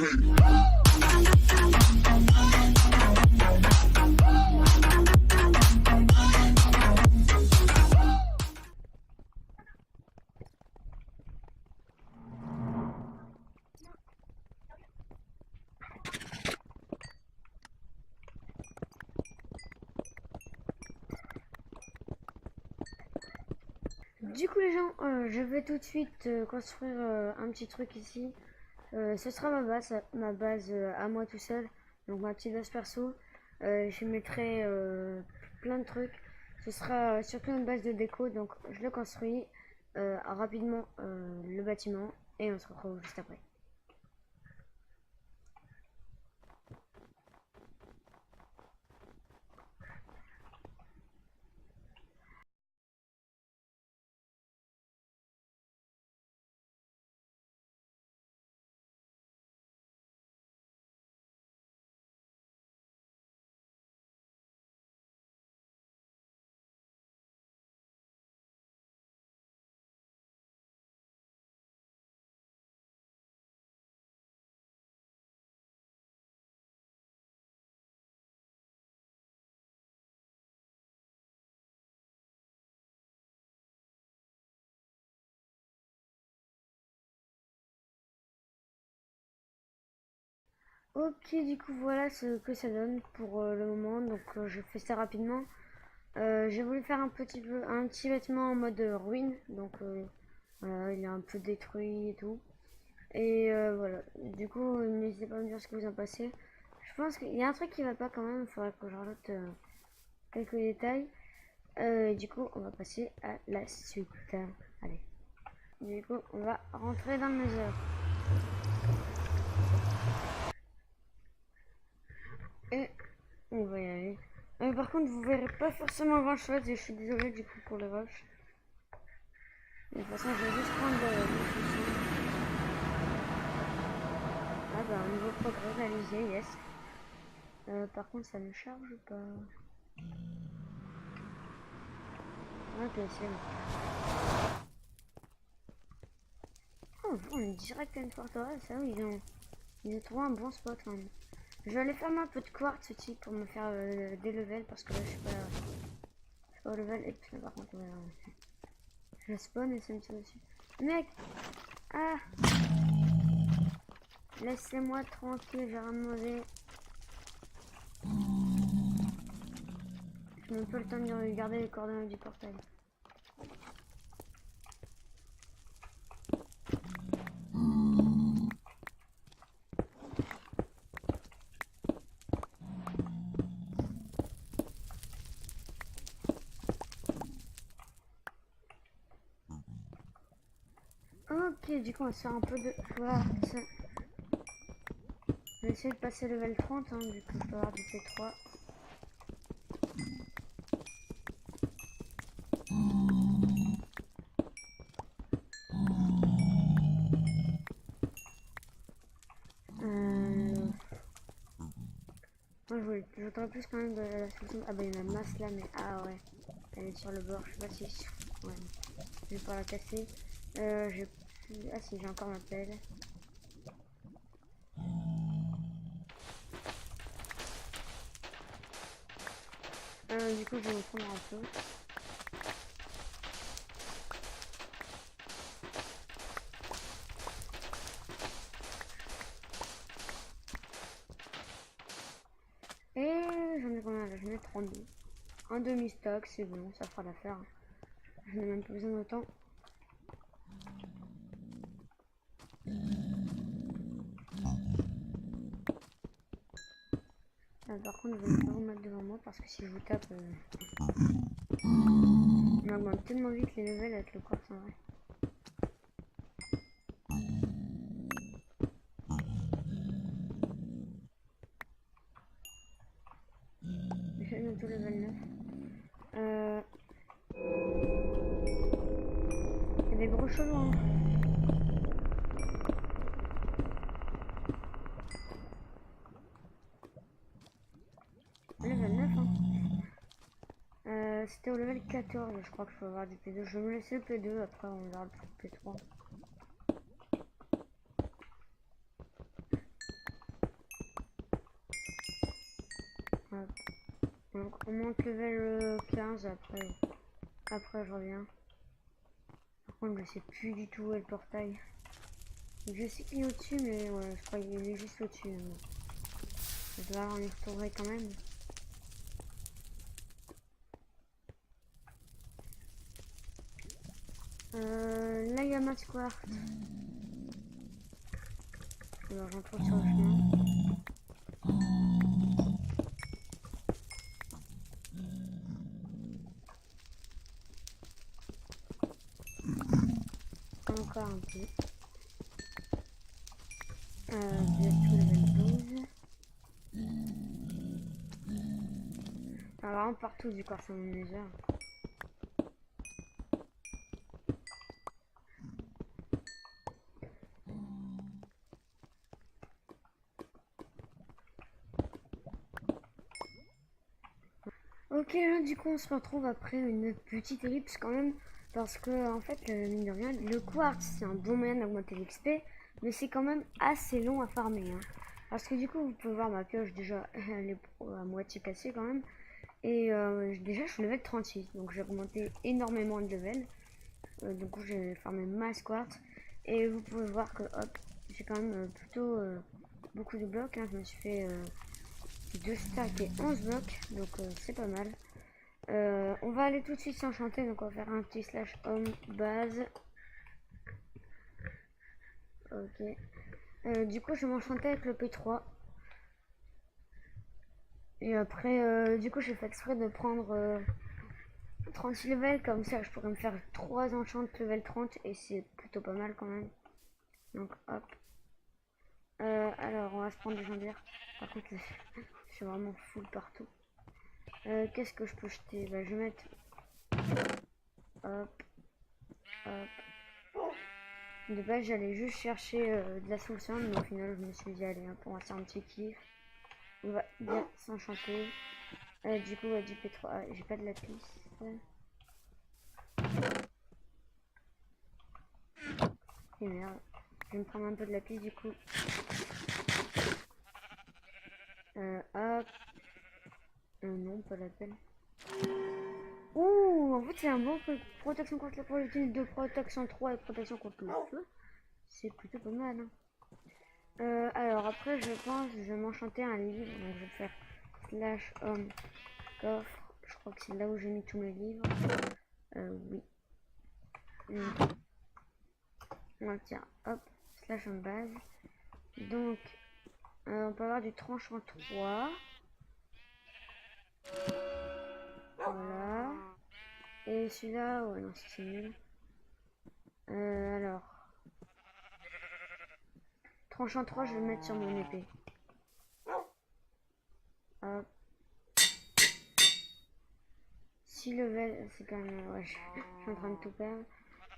Du coup les gens, je vais tout de suite construire un petit truc ici. Ce sera ma base à moi tout seul. Donc ma petite base perso. Je mettrai plein de trucs. Ce sera surtout une base de déco. Donc je le construis rapidement le bâtiment et on se retrouve juste après. Ok, du coup voilà ce que ça donne pour le moment. Donc je fais ça rapidement. J'ai voulu faire un petit bâtiment en mode ruine. Donc voilà, il est un peu détruit et tout. Et voilà. Du coup, n'hésitez pas à me dire ce que vous en pensez. Je pense qu'il y a un truc qui va pas quand même. Il faudrait que je rajoute quelques détails. Du coup, on va passer à la suite. Allez. Du coup, on va rentrer dans le Nether. Et on va y aller. Par contre, vous verrez pas forcément grand chose et je suis désolé du coup pour les rushs. Mais de toute façon, je vais juste prendre le Ah bah, un nouveau progrès réalisé, yes. Par contre, ça ne charge pas. Ok, c'est bon. Oh, on est direct à une forteresse. Ah oui, ils ont trouvé un bon spot quand même. Je vais aller faire un peu de quartz aussi pour me faire des levels parce que là, je suis pas au level. Et puis, par contre, je spawn et ça me tire dessus. Mec! Ah! Laissez-moi tranquille, j'ai rien demandé. Je n'ai même pas le temps de regarder les coordonnées du portail. Ok, du coup, on va se faire un peu de quartz. Je vais essayer de passer level 30, hein, du coup, je peux avoir du P3. Moi, je voudrais plus quand même de la solution. Ah bah, il y en a une masse là, mais ah ouais, elle est sur le bord. Je sais pas si. Ouais, je vais pas la casser. Ah si, j'ai encore ma pelle. Du coup, je vais me prendre un peu. Et j'en ai combien là? J'en ai 32. Un demi-stock, c'est bon, ça fera l'affaire. Je n'ai même pas besoin d'autant. Par contre, je vais pas vous mettre devant moi parce que si je vous tape, on augmente tellement vite les levels avec le quartz en vrai. J'ai bientôt level 9. Il y a des gros chelous, hein. Level 9, hein. C'était au level 14, je crois que je peux avoir du P2. Je vais me laisser le P2, après on verra le P3. Hop. Donc on monte level 15 après je reviens. Par contre je sais plus du tout où est le portail. Je sais qu'il est au-dessus mais ouais je crois qu'il est juste au-dessus. Je dois y retourner quand même. Là il y a ma square. Alors j'en trouve sur le chemin. Encore un peu. Bientôt level 12. Alors vraiment partout du corps, c'est mon nether. Ok, là du coup on se retrouve après une petite ellipse quand même. Parce que en fait, mine de rien, le quartz c'est un bon moyen d'augmenter l'XP. Mais c'est quand même assez long à farmer. Hein. Parce que du coup vous pouvez voir ma pioche déjà, elle est à moitié cassée quand même. Et déjà je suis level 36. Donc j'ai augmenté énormément de level. Du coup j'ai farmé masse quartz. Et vous pouvez voir que hop, j'ai quand même plutôt beaucoup de blocs. Hein. Je me suis fait 2 stacks et 11 blocs. Donc c'est pas mal. On va aller tout de suite s'enchanter, donc on va faire un petit slash home base. Ok. Du coup, je vais m'enchanter avec le P3. Et après, du coup, j'ai fait exprès de prendre 36 levels, comme ça je pourrais me faire 3 enchants level 30 et c'est plutôt pas mal quand même. Donc hop. Alors, on va se prendre des jambières. Par contre, je suis vraiment full partout. Qu'est-ce que je peux jeter? Bah, je vais mettre. Hop, hop. De base, j'allais juste chercher de la solution, mais au final, je me suis dit, allez, on va faire un petit kiff. On va bien s'enchanter. Du coup, du P3, j'ai pas de lapis. Et merde, je vais me prendre un peu de lapis du coup. Hop. Non, pas la peine. Ouh, en fait, c'est un bon protection contre la projectile de protection 3 et protection contre le feu. C'est plutôt pas mal. Hein. Alors après, je pense que je vais m'enchanter un livre. Donc, je vais faire slash home coffre. Je crois que c'est là où j'ai mis tous mes livres. Oui. On tient, hop, slash home base. Donc, on peut avoir du tranchant 3. Voilà. Et celui-là, ouais, non, c'est nul. Alors. Tranchant 3, je vais le mettre sur mon épée. Hop. 6 level, c'est quand même. Ouais, je suis en train de tout perdre.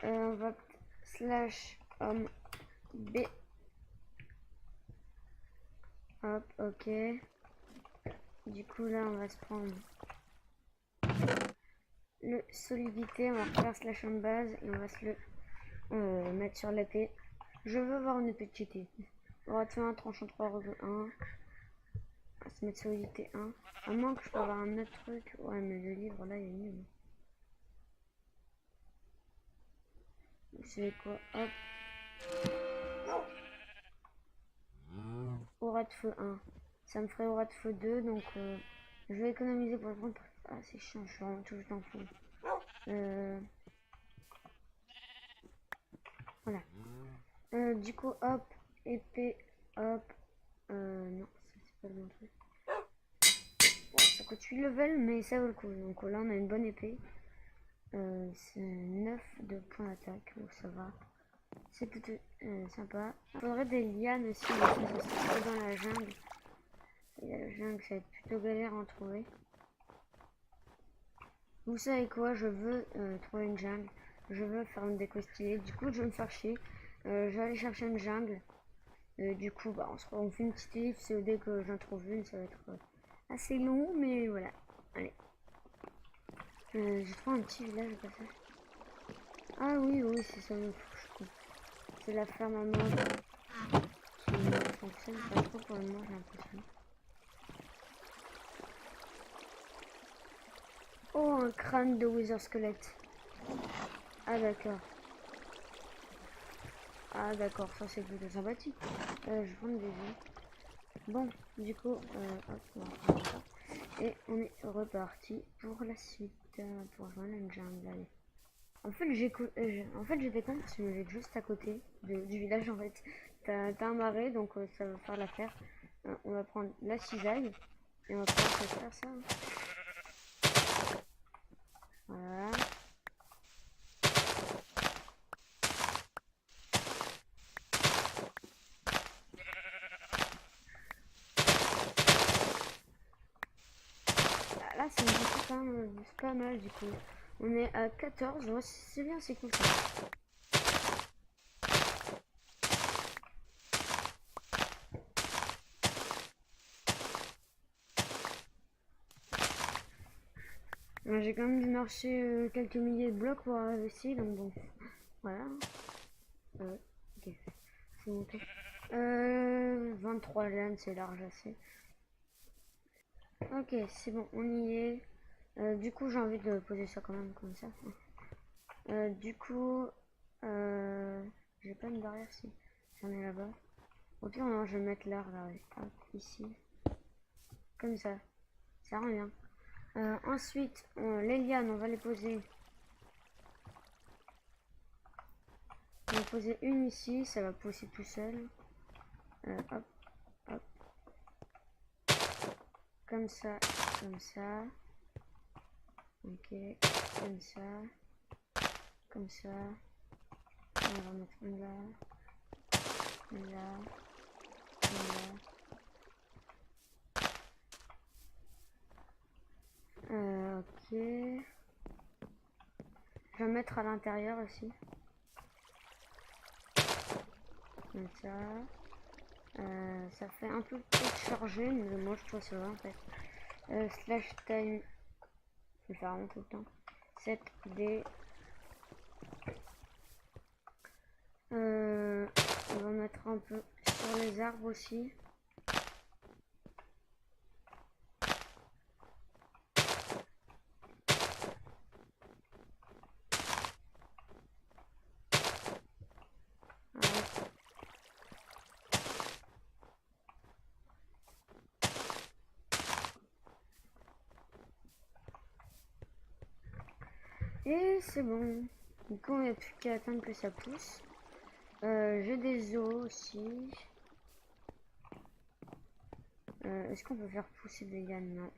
On va slash homme B. Hop, ok. Du coup, là, on va se prendre le solidité. On va faire slash homme base et on va se le mettre sur l'épée. Je veux avoir une épée cheatée. On va faire un tranchant 3, revue 1. On va se mettre solidité 1. À moins que je peux avoir un autre truc. Ouais, mais le livre là, il est nul. Vous savez quoi? Hop. Aura de feu 1. Ça me ferait aura de feu 2. Donc, je vais économiser pour le prendre. Ah, c'est chiant, je suis vraiment tout juste en fou. Voilà. Du coup, hop. Épée. Hop. Non, ça c'est pas le bon truc. Bon, ça coûte 8 level, mais ça vaut le coup. Donc là, on a une bonne épée. C'est 9 de points d'attaque. Donc ça va. C'est plutôt sympa. Il faudrait des lianes aussi, mais ça se trouve dans la jungle. Il y a la jungle, ça va être plutôt galère à en trouver. Vous savez quoi, je veux trouver une jungle. Je veux faire une déco stylée. Du coup, je vais me faire chier. Je vais aller chercher une jungle. Du coup, bah, on fait une petite ellipse. Dès que j'en trouve une, ça va être assez long, mais voilà. Allez. J'ai trouvé un petit village au passage. Ah oui, oui, c'est ça. C'est la ferme à mode qui fonctionne pas trop pour le moment, j'ai l'impression. Oh, un crâne de Wither Squelette. Ah d'accord. Ah d'accord, ça c'est plutôt sympathique. Je prends des œufs. Bon, du coup, hop, on va prendre ça. Et on est reparti pour la suite. Pour rejoindre la jungle. Allez. En fait, j'étais con parce que j'étais juste à côté du village en fait. T'as un marais, donc ça va faire l'affaire. On va prendre la cisaille et on va pouvoir se faire ça. Voilà. Ah, là, c'est pas mal du coup. On est à 14, ouais, c'est bien, c'est cool ça. J'ai quand même dû marcher quelques milliers de blocs pour arriver ici, donc bon, voilà. Ok, c'est monté. 23 laines, c'est large assez. Ok, c'est bon, on y est. Du coup, j'ai envie de poser ça quand même comme ça. Du coup, j'ai pas une barrière si j'en ai là-bas. Au pire, non, je vais mettre l'arbre là, hop, ici. Comme ça revient. Ensuite, les lianes, on va les poser. On va poser une ici, ça va pousser tout seul. Hop, hop. Comme ça, comme ça. Ok, comme ça. Comme ça. On va mettre une là. Une là. Une là. Ok. Je vais mettre à l'intérieur aussi. Comme ça. Ça fait un peu peut-être chargé, mais moi je trouve ça va en fait. Slash time. Je vais faire vraiment tout le temps. 7D. On va mettre un peu sur les arbres aussi. Et c'est bon. Du coup, il n'y a plus qu'à attendre que ça pousse. J'ai des os aussi. Est-ce qu'on peut faire pousser des lianes? Non.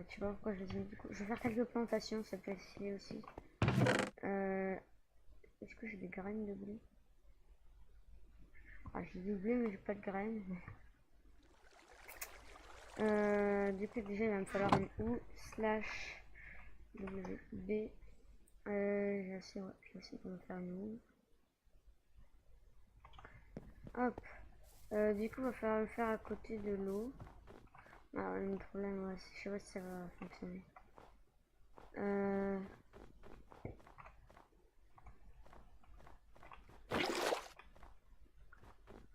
Tu vois pourquoi je les ai mis du coup. Je vais faire quelques plantations, ça peut essayer aussi. Est-ce que j'ai des graines de blé? Ah, j'ai du blé, mais j'ai pas de graines. Du coup, déjà, il va me falloir une OU slash WB. J'ai assez pour me faire une OU. Hop. Du coup, il va falloir le faire à côté de l'eau. Alors, le problème, ouais, je sais pas si ça va fonctionner.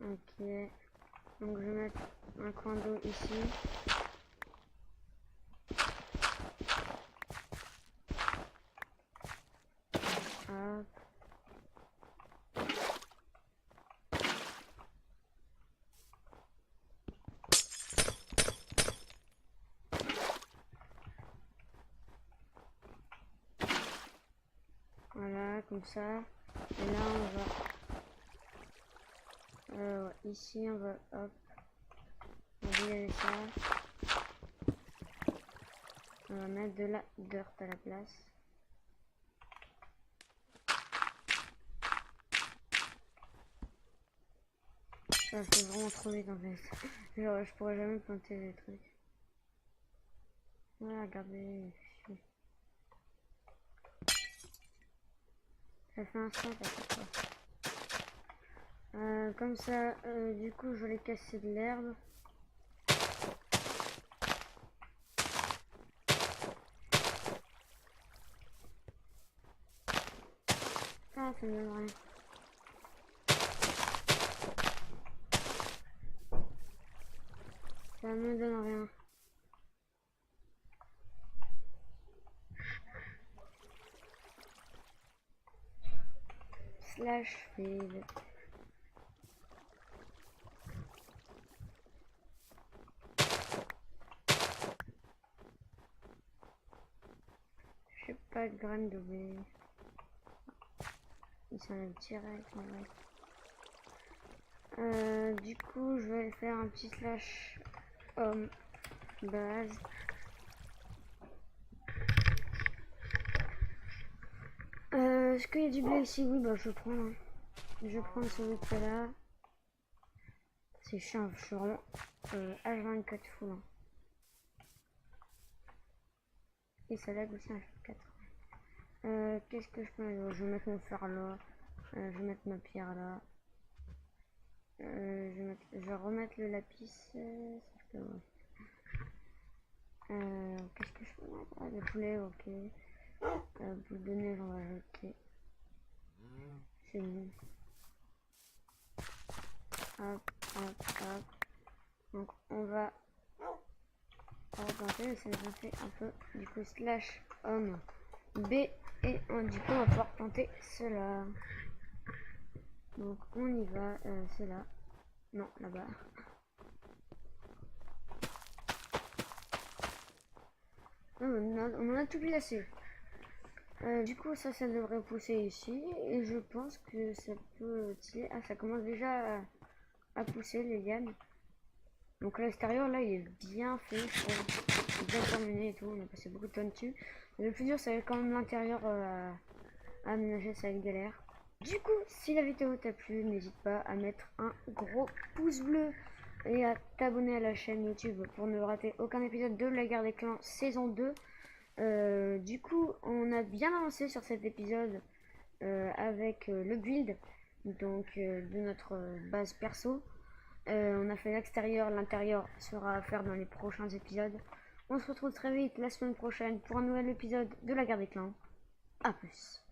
Ok. Donc, je vais mettre un coin d'eau ici. Hop. Voilà, comme ça. Et là, on va... ouais, ici, on va... Hop. On va virer ça. On va mettre de la dirt à la place. Ça fait vraiment trop vite en fait. Genre, je pourrais jamais planter des trucs. Voilà, regardez. Ça fait un sac à chaque fois. Comme ça, du coup, je vais casser de l'herbe. Ah, ça me donne rien. Ça me donne rien. slash fail. J'ai pas de graines de blé. Ils s'enlèvent direct, du coup, je vais faire un petit slash homme base. Est-ce qu'il y a du blé ici? Oui, bah je prends. Hein. Je prends celui qui est là. C'est chiant, je suis vraiment H24 full. Hein. Et ça lag aussi H24. Qu'est-ce que je peux mettre? Je vais mettre mon fer là. Je vais mettre ma pierre là. Je vais remettre le lapis. Qu'est-ce que je peux mettre? Ah, le poulet, ok. Boule de neige, on va jeter. C'est bon. Hop, hop, hop. Donc on va augmenter, ça nous a fait un peu. Du coup, slash homme B. Et du coup, on va pouvoir planter cela. Donc on y va, c'est là. Non, là-bas. On en a tout placé. Du coup, ça devrait pousser ici. Et je pense que ça peut tirer. Ah, ça commence déjà à pousser les lianes. Donc à l'extérieur, là, il est bien fait, je trouve. Bien terminé et tout. On a passé beaucoup de temps dessus. Le plus dur, c'est quand même l'intérieur à aménager, ça va être galère. Du coup, si la vidéo t'a plu, n'hésite pas à mettre un gros pouce bleu et à t'abonner à la chaîne YouTube pour ne rater aucun épisode de La Guerre des Clans saison 2. Du coup, on a bien avancé sur cet épisode avec le build donc de notre base perso. On a fait l'extérieur, l'intérieur sera à faire dans les prochains épisodes. On se retrouve très vite la semaine prochaine pour un nouvel épisode de La Guerre des Clans. A plus.